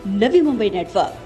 Navi Mumbai network.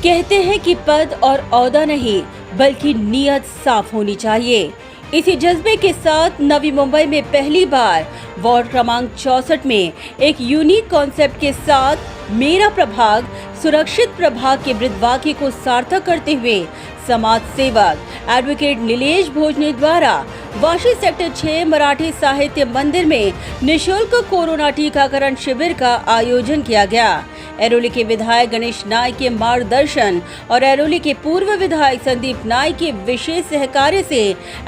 कहते हैं कि पद और ओहदा नहीं बल्कि नीयत साफ होनी चाहिए। इसी जज्बे के साथ नवी मुंबई में पहली बार वार्ड क्रमांक 64 में एक यूनिक कॉन्सेप्ट के साथ मेरा प्रभाग सुरक्षित प्रभाग के ब्रीदवाक्य को सार्थक करते हुए समाज सेवक एडवोकेट नीलेश भोजने द्वारा वाशी सेक्टर 6 मराठी साहित्य मंदिर में निशुल्क कोरोना टीकाकरण शिविर का आयोजन किया गया। ऐरोली के विधायक गणेश नाइक के मार्गदर्शन और ऐरोली के पूर्व विधायक संदीप नाइक के विशेष सहकार्य से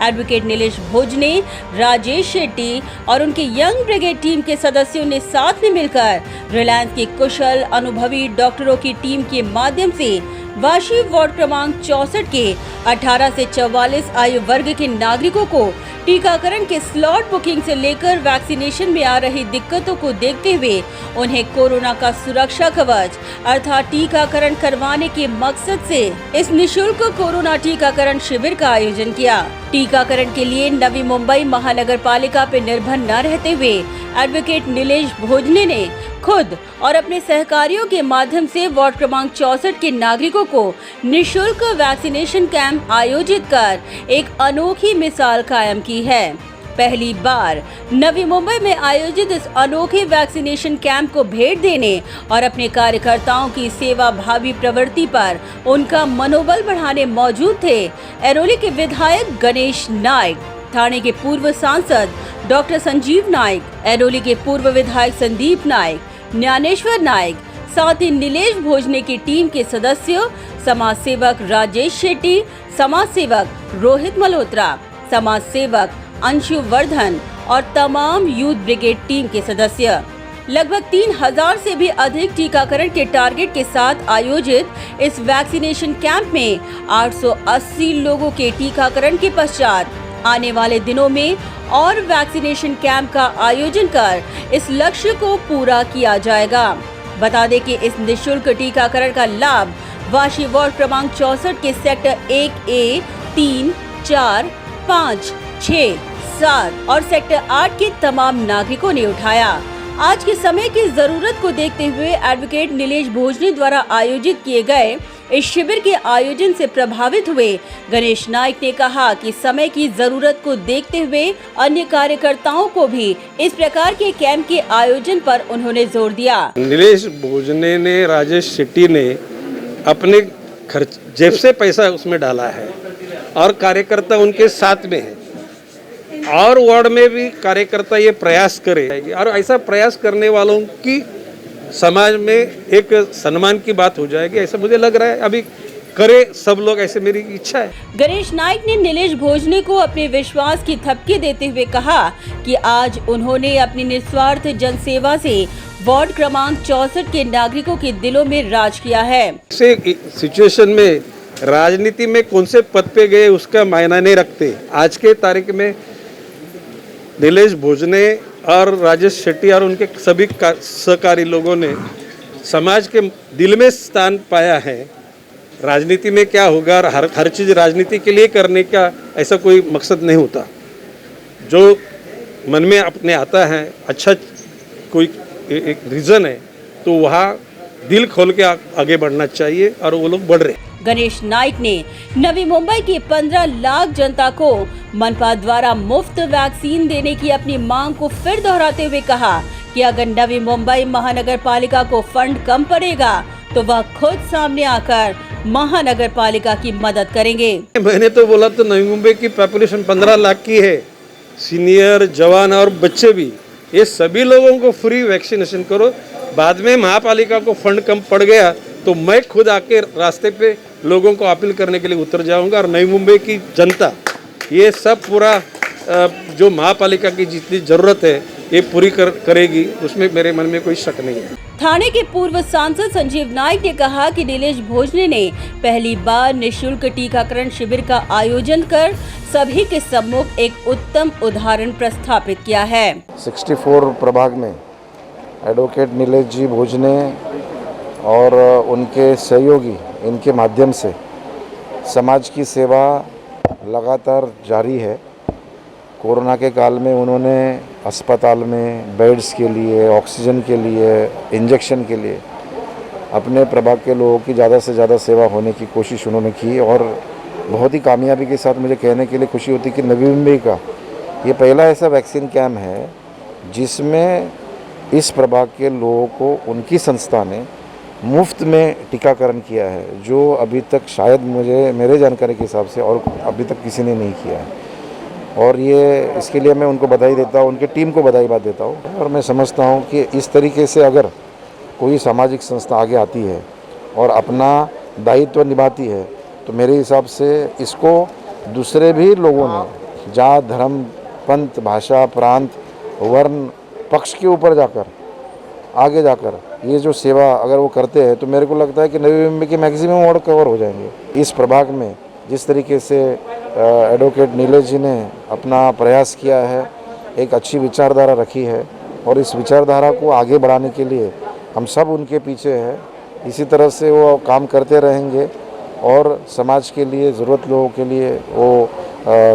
एडवोकेट नीलेश भोजने, राजेश शेट्टी और उनके यंग ब्रिगेड टीम के सदस्यों ने साथ में मिलकर रिलायंस के कुशल अनुभवी डॉक्टरों की टीम के माध्यम से वाशी वार्ड क्रमांक 64 के 18 से 44 आयु वर्ग के नागरिकों को टीकाकरण के स्लॉट बुकिंग से लेकर वैक्सीनेशन में आ रही दिक्कतों को देखते हुए उन्हें कोरोना का सुरक्षा कवच अर्थात टीकाकरण करवाने के मकसद से इस निशुल्क कोरोना टीकाकरण शिविर का आयोजन किया। टीकाकरण के लिए नवी मुंबई महानगर पालिका पे निर्भर न रहते हुए एडवोकेट नीलेश भोजने ने खुद और अपने सहकारियों के माध्यम से वार्ड क्रमांक 64 के नागरिकों को निशुल्क वैक्सीनेशन कैंप आयोजित कर एक अनोखी मिसाल कायम की है। पहली बार नवी मुंबई में आयोजित इस अनोखे वैक्सीनेशन कैंप को भेंट देने और अपने कार्यकर्ताओं की सेवा भावी प्रवृत्ति पर उनका मनोबल बढ़ाने मौजूद थे ऐरोली के विधायक गणेश नाइक, थाने के पूर्व सांसद डॉक्टर संजीव नाइक, ऐरोली के पूर्व विधायक संदीप नाइक, ज्ञानेश्वर नाइक, साथ ही नीलेश भोजने की टीम के सदस्यों, समाज सेवक राजेश शेट्टी, समाज सेवक रोहित मल्होत्रा, समाज सेवक अंशु वर्धन और तमाम यूथ ब्रिगेड टीम के सदस्य। लगभग 3000 से भी अधिक टीकाकरण के टारगेट के साथ आयोजित इस वैक्सीनेशन कैंप में 880 लोगों के टीकाकरण के पश्चात आने वाले दिनों में और वैक्सीनेशन कैंप का आयोजन कर इस लक्ष्य को पूरा किया जाएगा। बता दें कि इस निशुल्क टीकाकरण का लाभ वाशी वार्ड क्रमांक 64 के सेक्टर 1A, 3, 4, 5, 6, 7 और सेक्टर 8 के तमाम नागरिकों ने उठाया। आज के समय की जरूरत को देखते हुए एडवोकेट नीलेश भोजने द्वारा आयोजित किए गए इस शिविर के आयोजन से प्रभावित हुए गणेश नाइक ने कहा कि समय की जरूरत को देखते हुए अन्य कार्यकर्ताओं को भी इस प्रकार के कैंप के आयोजन पर उन्होंने जोर दिया। नीलेश भोजने ने, राजेश शेट्टी ने अपने खर्च जेब से पैसा उसमें डाला है और कार्यकर्ता उनके साथ में है और वार्ड में भी कार्यकर्ता ये प्रयास करे और ऐसा प्रयास करने वालों की समाज में एक सम्मान की बात हो जाएगी, ऐसा मुझे लग रहा है। अभी करे सब लोग, ऐसे मेरी इच्छा है। गणेश नाइक ने नीलेश भोजने को अपने विश्वास की थपकी देते हुए कहा कि आज उन्होंने अपनी निस्वार्थ जनसेवा से वार्ड क्रमांक 64 के नागरिकों के दिलों में राज किया है। ऐसे सिचुएशन में राजनीति में कौन से पद पे गए उसका मायना नहीं रखते। आज के तारीख में नीलेश भोजने और राजेश शेट्टी और उनके सभी सहकारी लोगों ने समाज के दिल में स्थान पाया है। राजनीति में क्या होगा, हर चीज़ राजनीति के लिए करने का ऐसा कोई मकसद नहीं होता। जो मन में अपने आता है, अच्छा कोई एक रीज़न है, तो वहाँ दिल खोल के आगे बढ़ना चाहिए और वो लोग बढ़ रहे हैं। गणेश नाइक ने नवी मुंबई की 15 लाख जनता को मनपा द्वारा मुफ्त वैक्सीन देने की अपनी मांग को फिर दोहराते हुए कहा कि अगर नवी मुंबई महानगर पालिका को फंड कम पड़ेगा तो वह खुद सामने आकर महानगर पालिका की मदद करेंगे। मैंने तो बोला तो नवी मुंबई की पॉपुलेशन 15 लाख की है, सीनियर, जवान और बच्चे भी, ये सभी लोगों को फ्री वैक्सीनेशन करो। बाद में महापालिका को फंड कम पड़ गया तो मैं खुद आके रास्ते पे लोगों को अपील करने के लिए उतर जाऊंगा और नई मुंबई की जनता ये सब पूरा जो महापालिका की जितनी ज़रूरत है ये पूरी करेगी, उसमें मेरे मन में कोई शक नहीं है। थाने के पूर्व सांसद संजीव नाइक ने कहा कि नीलेश भोजने ने पहली बार निःशुल्क टीकाकरण शिविर का आयोजन कर सभी के सम्मुख एक उत्तम उदाहरण प्रस्थापित किया है। 64 प्रभाग में एडवोकेट नीलेश जी भोजने और उनके सहयोगी इनके माध्यम से समाज की सेवा लगातार जारी है। कोरोना के काल में उन्होंने अस्पताल में बेड्स के लिए, ऑक्सीजन के लिए, इंजेक्शन के लिए अपने प्रभाग के लोगों की ज़्यादा से ज़्यादा सेवा होने की कोशिश उन्होंने की और बहुत ही कामयाबी के साथ मुझे कहने के लिए खुशी होती कि नवी मुंबई का ये पहला ऐसा वैक्सीन कैंप है जिसमें इस प्रभाग के लोगों को उनकी संस्था ने मुफ्त में टीकाकरण किया है, जो अभी तक शायद मेरे जानकारी के हिसाब से और अभी तक किसी ने नहीं किया है। और ये इसके लिए मैं उनको बधाई देता हूँ, उनकी टीम को बधाई देता हूँ। और मैं समझता हूँ कि इस तरीके से अगर कोई सामाजिक संस्था आगे आती है और अपना दायित्व निभाती है तो मेरे हिसाब से इसको दूसरे भी लोगों ने जात, धर्म, पंथ, भाषा, प्रांत, वर्ण, पक्ष के ऊपर जाकर आगे जाकर ये जो सेवा अगर वो करते हैं तो मेरे को लगता है कि नवी मुंबई के मैक्सिमम वार्ड कवर हो जाएंगे। इस प्रभाग में जिस तरीके से एडवोकेट नीलेश जी ने अपना प्रयास किया है, एक अच्छी विचारधारा रखी है और इस विचारधारा को आगे बढ़ाने के लिए हम सब उनके पीछे हैं। इसी तरह से वो काम करते रहेंगे और समाज के लिए, ज़रूरत लोगों के लिए वो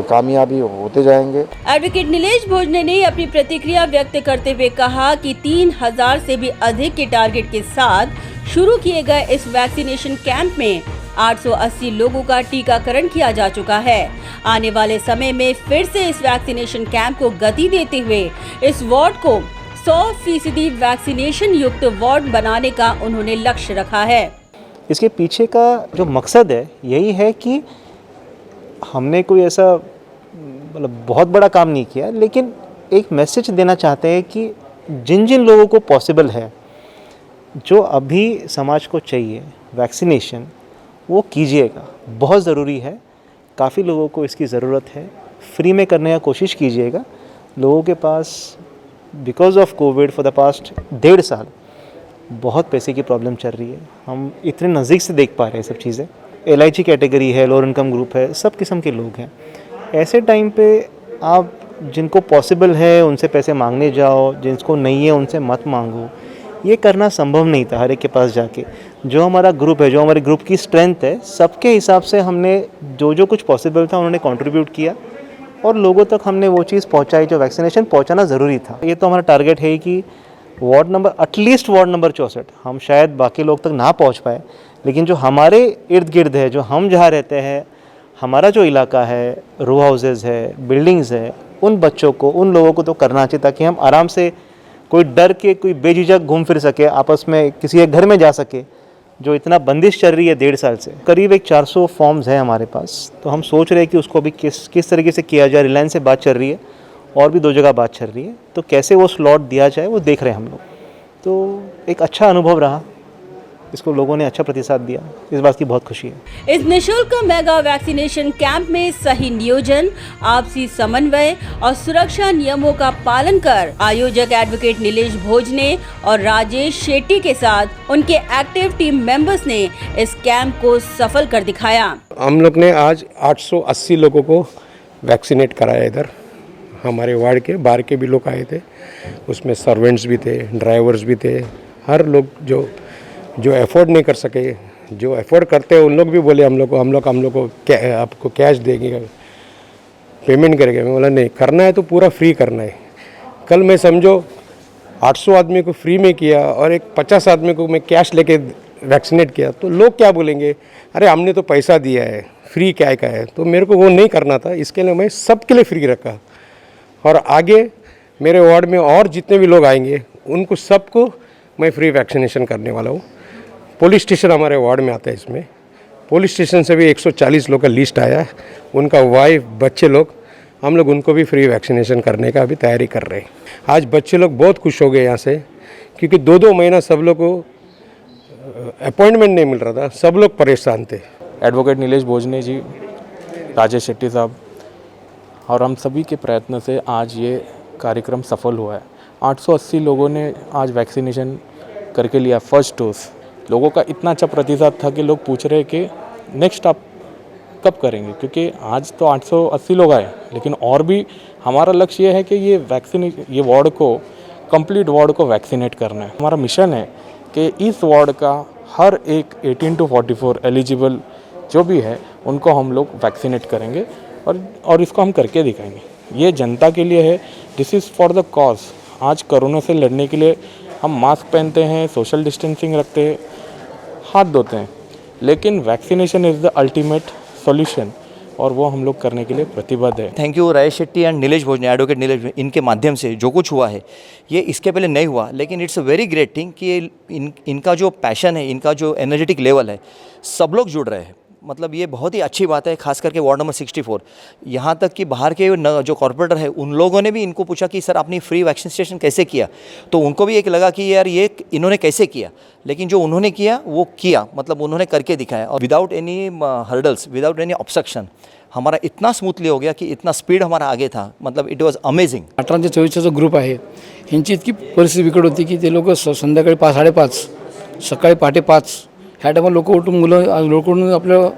कामयाबी होते जाएंगे। एडवोकेट नीलेश भोजने ने अपनी प्रतिक्रिया व्यक्त करते हुए कहा कि 3000 से भी अधिक के टारगेट के साथ शुरू किए गए इस वैक्सीनेशन कैंप में 880 लोगों का टीकाकरण किया जा चुका है। आने वाले समय में फिर से इस वैक्सीनेशन कैंप को गति देते हुए इस वार्ड को 100% वैक्सीनेशन युक्त वार्ड बनाने का उन्होंने लक्ष्य रखा है। इसके पीछे का जो मकसद है यही है कि हमने कोई ऐसा मतलब बहुत बड़ा काम नहीं किया, लेकिन एक मैसेज देना चाहते हैं कि जिन जिन लोगों को पॉसिबल है, जो अभी समाज को चाहिए वैक्सीनेशन, वो कीजिएगा, बहुत ज़रूरी है। काफ़ी लोगों को इसकी ज़रूरत है, फ्री में करने का कोशिश कीजिएगा। लोगों के पास because of covid for the past 1.5 साल बहुत पैसे की प्रॉब्लम चल रही है। हम इतने नज़दीक से देख पा रहे हैं सब चीज़ें। LIG कैटेगरी है, लोअर इनकम ग्रुप है, सब किस्म के लोग हैं। ऐसे टाइम पे आप जिनको पॉसिबल है उनसे पैसे मांगने जाओ, जिनको नहीं है उनसे मत मांगो। ये करना संभव नहीं था हर एक के पास जाके। जो हमारा ग्रुप है, जो हमारे ग्रुप की स्ट्रेंथ है, सबके हिसाब से हमने जो कुछ पॉसिबल था उन्होंने कंट्रीब्यूट किया और लोगों तक हमने वो चीज़ पहुंचाई जो वैक्सीनेशन पहुंचाना ज़रूरी था। ये तो हमारा टारगेट है कि एटलीस्ट वार्ड नंबर 64, हम शायद बाकी लोग तक ना पहुंच पाए, लेकिन जो हमारे इर्द गिर्द है, जो हम जहाँ रहते हैं, हमारा जो इलाका है, रो हाउसेज है, बिल्डिंग्स है, उन बच्चों को, उन लोगों को तो करना चाहिए ताकि हम आराम से कोई डर के, कोई बेझिझक घूम फिर सके, आपस में किसी एक घर में जा सके। जो इतना बंदिश चल रही है 1.5 साल से, करीब 400 फॉर्म्स हैं हमारे पास, तो हम सोच रहे हैं कि उसको अभी किस तरीके से किया जाए। रिलायंस से बात चल रही है और भी 2 जगह बात चल रही है, तो कैसे वो स्लॉट दिया जाए वो देख रहे हैं हम लोग। तो एक अच्छा अनुभव रहा, इसको लोगों ने अच्छा प्रतिसाद दिया, इस बात की बहुत खुशी है। इस निशुल्क मेगा वैक्सीनेशन कैंप में सही नियोजन, आपसी समन्वय और सुरक्षा नियमों का पालन कर आयोजक एडवोकेट नीलेश भोजने और राजेश शेट्टी के साथ उनके एक्टिव टीम मेंबर्स ने इस कैंप को सफल कर दिखाया। हम लोग ने आज 880 लोगों को वैक्सीनेट कराया। इधर हमारे वार्ड के बाहर के भी लोग आए थे, उसमें सर्वेंट्स भी थे, ड्राइवर्स भी थे, हर लोग जो अफोर्ड नहीं कर सके, जो अफोर्ड करते हैं उन लोग भी बोले हम लोग को आपको कैश देंगे, पेमेंट करेंगे। मैं बोला नहीं, करना है तो पूरा फ्री करना है। कल मैं समझो 800 आदमी को फ्री में किया और एक 50 आदमी को मैं कैश लेके वैक्सीनेट किया, तो लोग क्या बोलेंगे, अरे हमने तो पैसा दिया है, फ्री क्या का है। तो मेरे को वो नहीं करना था, इसके लिए मैं सबके लिए फ्री रखा। और आगे मेरे वार्ड में और जितने भी लोग आएंगे उनको सबको मैं फ्री वैक्सीनेशन करने वाला हूँ। पुलिस स्टेशन हमारे वार्ड में आता है, इसमें पुलिस स्टेशन से भी 140 लोग का लिस्ट आया है, उनका वाइफ बच्चे लोग, हम लोग उनको भी फ्री वैक्सीनेशन करने का अभी तैयारी कर रहे हैं। आज बच्चे लोग बहुत खुश हो गए यहाँ से, क्योंकि 2-2 महीना सब लोग को अपॉइंटमेंट नहीं मिल रहा था, सब लोग परेशान थे। एडवोकेट नीलेश भोजने जी, राजेश शेट्टी साहब और हम सभी के प्रयत्न से आज ये कार्यक्रम सफल हुआ है। 880 लोगों ने आज वैक्सीनेशन करके लिया फर्स्ट डोज। लोगों का इतना अच्छा प्रतिसाद था कि लोग पूछ रहे कि नेक्स्ट आप कब करेंगे, क्योंकि आज तो 880 लोग आए, लेकिन और भी हमारा लक्ष्य ये है कि ये वार्ड को, कंप्लीट वार्ड को वैक्सीनेट करना है। हमारा मिशन है कि इस वार्ड का हर एक 18 to 44 एलिजिबल जो भी है उनको हम लोग वैक्सीनेट करेंगे और इसको हम करके दिखाएंगे। ये जनता के लिए है, this is for the cause. आज कोरोना से लड़ने के लिए हम मास्क पहनते हैं, सोशल डिस्टेंसिंग रखते हैं, हाथ धोते हैं, लेकिन vaccination is the ultimate solution और वो हम लोग करने के लिए प्रतिबद्ध है। Thank you Rajesh Shetty and Nilesh भोजने, एडवोकेट नीलेश, इनके माध्यम से जो कुछ हुआ है ये इसके पहले नहीं हुआ, लेकिन it's a very great thing कि इनका जो पैशन है, इनका जो एनर्जेटिक लेवल है, सब लोग जुड़ रहे हैं। मतलब ये बहुत ही अच्छी बात है, खास करके वार्ड नंबर 64। यहाँ तक कि बाहर के जो कॉर्पोरेटर है उन लोगों ने भी इनको पूछा कि सर आपने फ्री वैक्सीनेशन कैसे किया, तो उनको भी एक लगा कि यार ये इन्होंने कैसे किया, लेकिन जो उन्होंने किया वो किया, मतलब उन्होंने करके दिखाया और without any hurdles, without any obstruction हमारा इतना स्मूथली हो गया कि इतना स्पीड हमारा आगे था, मतलब इट वॉज अमेझिंग। 18 ते 24चा जो ग्रुप आहे ह्यांची इतकी परिस्थिती बिकट होती की ते लोक संध्याकाळी 5-5:30, सकाळी पहाटे 5 ह्या टायमाला लोक उठून मुलं आपलं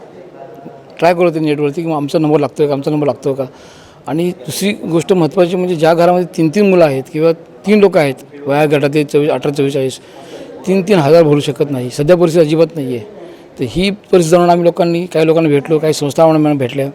ट्राय करत होते नेटवरती की आमचा नंबर लागतो का, आमचा नंबर लागतो का. आणि दुसरी गोष्ट महत्त्वाची म्हणजे ज्या घरामध्ये 3-3 मुलं आहेत किंवा 3 लोक आहेत वया गटात 18-44, 3-3 हजार भरू शकत नाही, सध्या परिस्थिती अजिबात नाही आहे. तर ही परिस्थिती जाणून आम्ही काही लोकांना भेटलो, काही संस्थांना भेटल्या,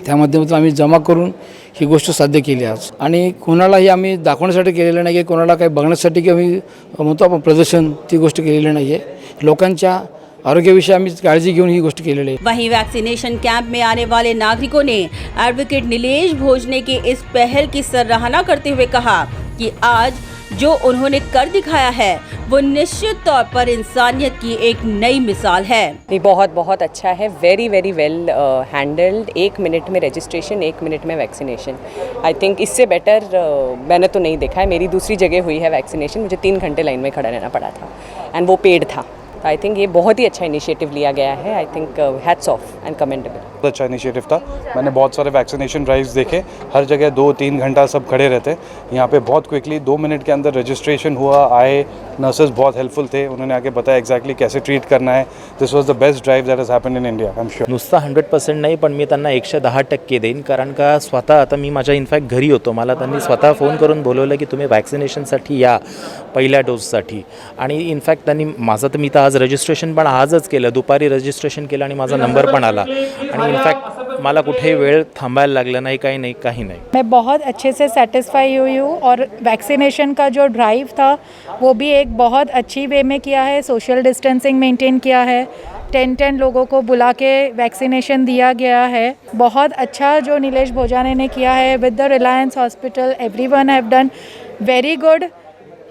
त्या माध्यमातून आम्ही जमा करून ही गोष्ट साध्य केली आज. आणि कोणालाही आम्ही दाखवण्यासाठी केलेलं नाही आहे, कोणाला काही बघण्यासाठी की आम्ही म्हणतो आपण प्रदर्शन, ती गोष्ट केलेली नाही आहे. लोकांच्या आरोग्याविषयी आम्ही काळजी घेऊन ही गोष्ट केलेली आहे. वहीं वैक्सीनेशन कैंप में आने वाले नागरिकों ने एडवोकेट नीलेश भोजने की इस पहल की सराहना करते हुए कहा कि आज जो उन्होंने कर दिखाया है वो निश्चित तौर पर इंसानियत की एक नई मिसाल है. ये बहुत बहुत अच्छा है, very very well handled. 1 minute में रजिस्ट्रेशन, 1 मिनट में वैक्सीनेशन. आई थिंक इससे बेटर मैंने तो नहीं देखा है. मेरी दूसरी जगह हुई है वैक्सीनेशन, मुझे 3 घंटे लाइन में खड़ा रहना पड़ा था एंड वो पेड था. आई थिंक ये बहुत ही अच्छा इनिशिएटिव लिया गया है. I think hats off and commendable. बहुत अच्छा इनिशिएटिव था. मैंने बहुत सारे वैक्सीनेशन ड्राइव्स देखे, हर जगह 2-3 घंटा सब खड़े रहते. यहाँ पे बहुत क्विकली 2 मिनट के अंदर रजिस्ट्रेशन हुआ. आए नर्सेज बहुत हेल्पफुल थे, उन्होंने आके बताया एक्झॅक्टली कैसे ट्रीट करना है. This was the best drive that has happened in India. I am sure. नुसता 100% नाही, पण मी त्यांना 110% देईन. कारण का स्वतः आता मी माझ्या इनफॅक्ट घरी होतो, मला त्यांनी स्वतः फोन करून बोलवलं की तुम्ही वॅक्सिनेशनसाठी या पहिल्या डोससाठी. आणि इनफॅक्ट त्यांनी माझं तर मी तर आज रजिस्ट्रेशन पण आजच केलं, दुपारी रजिस्ट्रेशन केलं आणि माझा नंबर पण आला. आणि इनफॅक्ट मला कुठेही वेळ थांबायला लागला नाही, काही नाही. मैं बहुत अच्छे से सेटिस्फाई हुई हूँ और वैक्सीनेशन का जो ड्राइव था वो भी एक बहुत अच्छी वे में किया है. सोशल डिस्टेंसिंग मेंटेन किया है, 10 लोगों को बुला के वैक्सीनेशन दिया गया है. बहुत अच्छा जो नीलेश भोजाने ने किया है with the Reliance hospital. Everyone have done very good.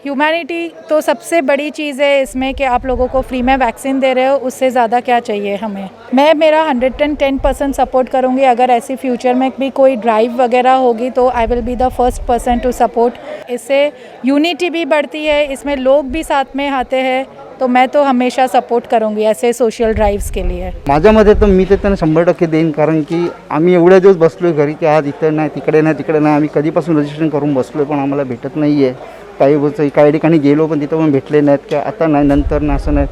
Humanity तो सबसे बड़ी चीज़ है इसमें कि आप लोगों को फ्री में वैक्सीन दे रहे हो, उससे ज़्यादा क्या चाहिए हमें. मैं मेरा 110% सपोर्ट करूँगी. अगर ऐसी फ्यूचर में भी कोई ड्राइव वगैरह होगी तो I will be the first person to support. इससे यूनिटी भी बढ़ती है, इसमें लोग भी साथ में आते हैं, तो मैं तो हमेशा सपोर्ट करूँगी ऐसे सोशल ड्राइव्स के लिए. माझ्या मते तर मी ते त्यांना 100% देईन, कारण की आम्ही एवढ्या दिवस बसलो घरी की आज इथं नाही तिकडे नाही आम्ही कधीपासून रजिस्ट्रेशन करून बसलो पण आम्हाला भेटत नाही आहे. काही ठिकाणी गेलो पण तिथं पण भेटले नाहीत की आता नाही नंतर ना असं नाही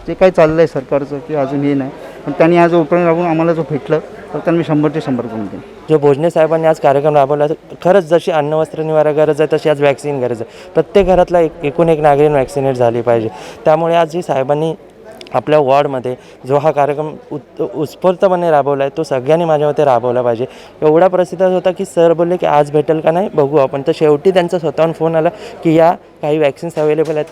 जे काही चाललं आहे सरकारचं की अजून हे नाही. पण त्यांनी आज ओपन राहून आम्हाला जो भेटलं तर त्यांनी 100% करून देईन. जो भोजने साहेबांनी आज कार्यक्रम राबवला खरंच जशी अन्न वस्त्र निवारा गरज आहे तशी आज वॅक्सिन गरज आहे. प्रत्येक घरातला एकूण एक नागरिक वॅक्सिनेट झाली पाहिजे. त्यामुळे आज जी साहेबांनी आपल्या वॉर्डमध्ये जो हा कार्यक्रम उत्स्फूर्तपणे राबवला आहे तो सगळ्यांनी माझ्या मते राबवला पाहिजे. एवढा प्रसिद्ध होता की सर बोलले की आज भेटेल का नाही बघू आपण, तर शेवटी त्यांचा स्वतःहून फोन आला की या काही वॅक्सिन्स अवेलेबल आहेत.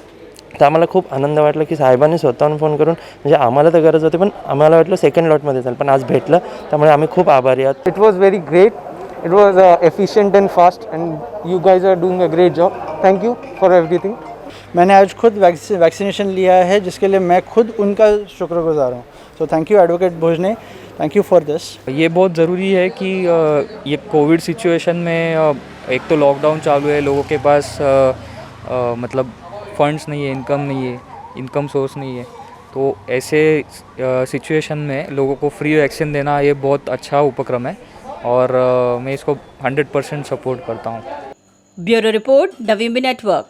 तर आम्हाला खूप आनंद वाटला की साहेबांनी स्वतःहून फोन करून, म्हणजे आम्हाला तर गरज होती पण आम्हाला वाटलं सेकंड लॉटमध्ये जाईल पण आज भेटलं, त्यामुळे आम्ही खूप आभारी आहोत. It was very great. It was efficient and fast and you guys are doing a great job. Thank you for everything. मैंने आज खुद वैक्सीनेशन लिया है जिसके लिए मैं खुद उनका शुक्रगुजार हूँ. सो थैंक यू एडवोकेट भोजने, थैंक यू फॉर दिस. ये बहुत ज़रूरी है कि ये कोविड सिचुएशन में एक तो लॉकडाउन चालू है, लोगों के पास मतलब फंड्स नहीं है, इनकम नहीं है, इनकम सोर्स नहीं है, तो ऐसे सिचुएशन में लोगों को फ्री वैक्सीन देना ये बहुत अच्छा उपक्रम है और मैं इसको 100% सपोर्ट करता हूँ. ब्यूरो रिपोर्ट, नवीन नेटवर्क.